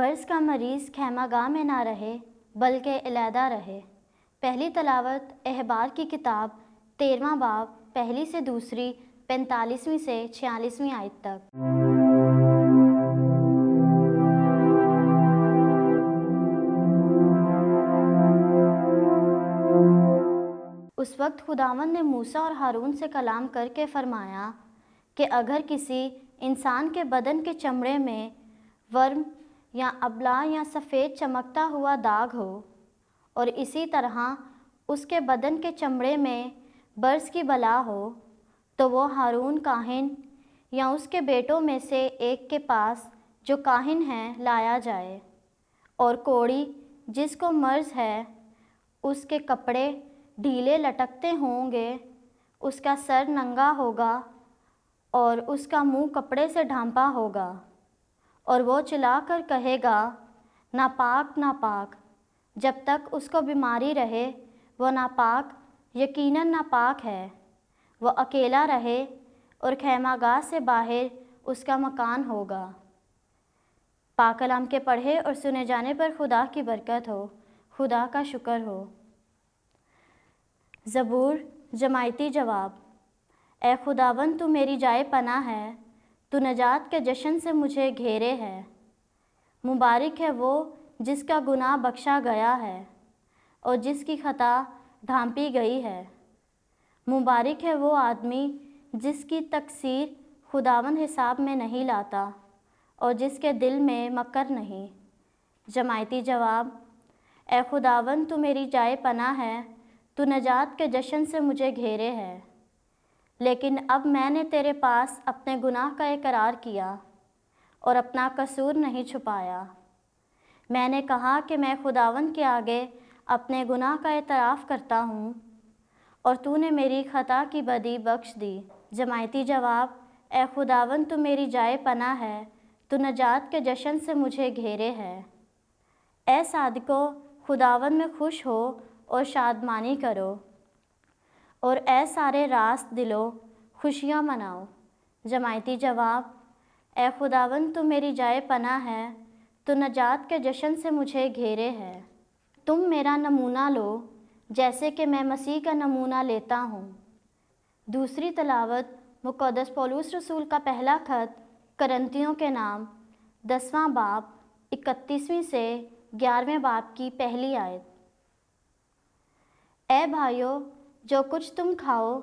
برس کا مریض خیمہ گاہ میں نہ رہے بلکہ علیحدہ رہے۔ پہلی تلاوت احبار کی کتاب 13واں باب پہلی سے دوسری 45ویں سے 46ویں آیت تک۔ اس وقت خداوند نے موسیٰ اور ہارون سے کلام کر کے فرمایا کہ اگر کسی انسان کے بدن کے چمڑے میں ورم یا ابلا یا سفید چمکتا ہوا داغ ہو اور اسی طرح اس کے بدن کے چمڑے میں برس کی بلا ہو تو وہ ہارون کاہن یا اس کے بیٹوں میں سے ایک کے پاس جو کاہن ہیں لایا جائے، اور کوڑی جس کو مرض ہے اس کے کپڑے ڈھیلے لٹکتے ہوں گے، اس کا سر ننگا ہوگا اور اس کا منہ کپڑے سے ڈھانپا ہوگا، اور وہ چلا کر کہے گا ناپاک ناپاک، جب تک اس کو بیماری رہے وہ ناپاک، یقیناً ناپاک ہے۔ وہ اکیلا رہے اور خیمہ گاہ سے باہر اس کا مکان ہوگا۔ پاک کلام کے پڑھے اور سنے جانے پر خدا کی برکت ہو۔ خدا کا شکر ہو۔ زبور جماعتی جواب۔ اے خداوند تو میری جائے پناہ ہے، تو نجات کے جشن سے مجھے گھیرے ہے۔ مبارک ہے وہ جس کا گناہ بخشا گیا ہے اور جس کی خطا ڈھانپی گئی ہے۔ مبارک ہے وہ آدمی جس کی تقصیر خداوند حساب میں نہیں لاتا اور جس کے دل میں مکر نہیں۔ جماعتی جواب۔ اے خداوند تو میری جائے پناہ ہے، تو نجات کے جشن سے مجھے گھیرے ہے۔ لیکن اب میں نے تیرے پاس اپنے گناہ کا اقرار کیا اور اپنا قصور نہیں چھپایا۔ میں نے کہا کہ میں خداوند کے آگے اپنے گناہ کا اعتراف کرتا ہوں، اور تو نے میری خطا کی بدی بخش دی۔ جماعتی جواب۔ اے خداوند تو میری جائے پناہ ہے، تو نجات کے جشن سے مجھے گھیرے ہے۔ اے صادقو، خداوند میں خوش ہو اور شادمانی کرو، اور اے سارے راست دلو خوشیاں مناؤ۔ جماعتی جواب۔ اے خداوند تو میری جائے پناہ ہے، تو نجات کے جشن سے مجھے گھیرے ہے۔ تم میرا نمونہ لو جیسے کہ میں مسیح کا نمونہ لیتا ہوں۔ دوسری تلاوت مقدس پولس رسول کا پہلا خط کرنتیوں کے نام 10واں باب 31ویں سے 11ویں باب کی پہلی آیت۔ اے بھائیو، جو کچھ تم کھاؤ،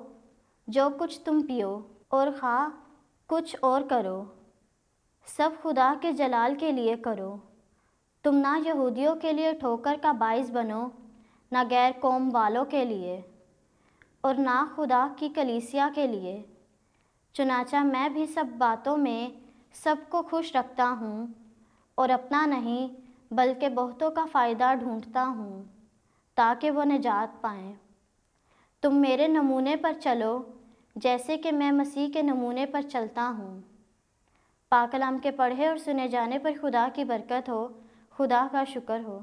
جو کچھ تم پیو اور خواہ کچھ اور کرو، سب خدا کے جلال کے لیے کرو۔ تم نہ یہودیوں کے لیے ٹھوکر کا باعث بنو، نہ غیر قوم والوں کے لیے، اور نہ خدا کی کلیسیا کے لیے۔ چنانچہ میں بھی سب باتوں میں سب کو خوش رکھتا ہوں، اور اپنا نہیں بلکہ بہتوں کا فائدہ ڈھونڈتا ہوں تاکہ وہ نجات پائیں۔ تم میرے نمونے پر چلو جیسے کہ میں مسیح کے نمونے پر چلتا ہوں۔ پاک کلام کے پڑھے اور سنے جانے پر خدا کی برکت ہو۔ خدا کا شکر ہو۔